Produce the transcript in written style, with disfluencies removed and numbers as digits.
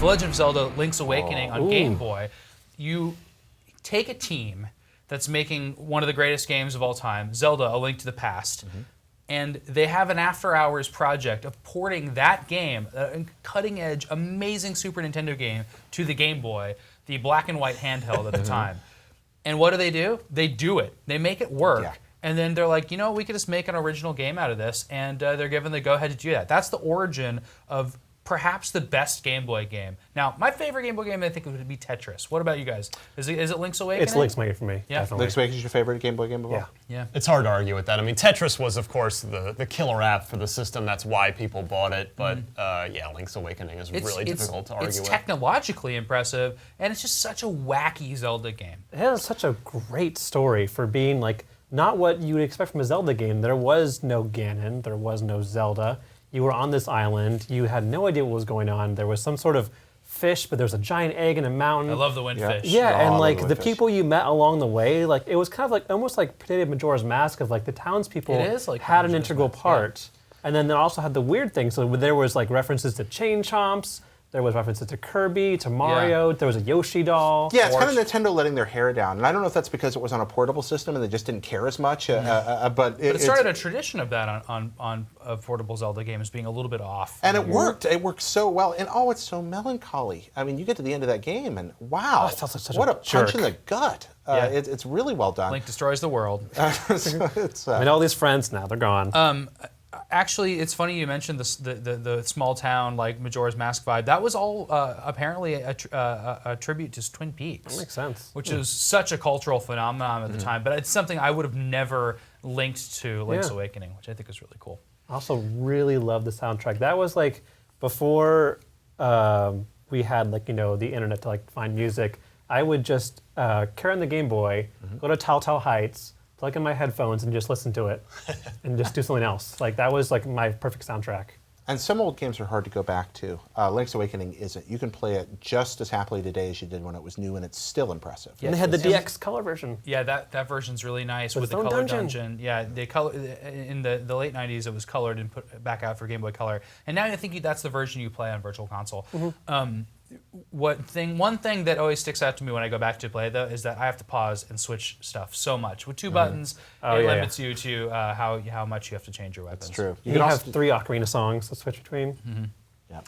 The Legend of Zelda Link's Awakening on Game Boy, you take a team that's making one of the greatest games of all time, Zelda: A Link to the Past, and they have an after-hours project of porting that game, a cutting-edge, amazing Super Nintendo game, to the Game Boy, the black and white handheld at the time. And what do? They do it. They make it work. Yeah. And then they're like, we could just make an original game out of this, and they're given the go-ahead to do that. That's the origin of perhaps the best Game Boy game. Now, my favorite Game Boy game, I think, would be Tetris. What about you guys? Is it Link's Awakening? It's Link's Awakening for me, definitely. Link's Awakening is your favorite Game Boy game of all? Yeah. It's hard to argue with that. I mean, Tetris was, of course, the killer app for the system. That's why people bought it. But, Link's Awakening is really difficult to argue with. It's technologically impressive, and it's just such a wacky Zelda game. It has such a great story for being, not what you would expect from a Zelda game. There was no Ganon. There was no Zelda. You were on this island. You had no idea what was going on. There was some sort of fish, but there was a giant egg in a mountain. I love the windfish. Yeah, and the people you met along the way, it was kind of almost like Potato Majora's Mask of the townspeople had an integral part. Yeah. And then they also had the weird thing. So there was references to Chain Chomps. There was references to Kirby, to Mario. There was a Yoshi doll. Yeah, it's kind of Nintendo letting their hair down. And I don't know if that's because it was on a portable system and they just didn't care as much. But it started a tradition of that on portable Zelda games being a little bit off. And it worked. It worked so well. And it's so melancholy. I mean, you get to the end of that game and wow, what a punch in the gut. It's really well done. Link destroys the world. All these friends now, they're gone. Actually, it's funny you mentioned the small town Majora's Mask vibe. That was all apparently a tribute to Twin Peaks. That makes sense. Which is such a cultural phenomenon at the time, but it's something I would have never linked to Link's Awakening, which I think is really cool. I also really love the soundtrack. That was before we had the internet to find music. I would just carry on the Game Boy, go to Telltale Heights, plug in my headphones and just listen to it and just do something else. That was my perfect soundtrack. And some old games are hard to go back to. Link's Awakening isn't. You can play it just as happily today as you did when it was new, and it's still impressive. Yeah, and they had the DX color version. Yeah, that version's really nice with the color dungeon. Yeah, they in the late 90s it was colored and put back out for Game Boy Color. And now I think that's the version you play on Virtual Console. One thing that always sticks out to me when I go back to play though is that I have to pause and switch stuff so much. With two buttons, it limits you to how much you have to change your weapons. That's true. You can have 3 Ocarina songs to switch between. Yeah.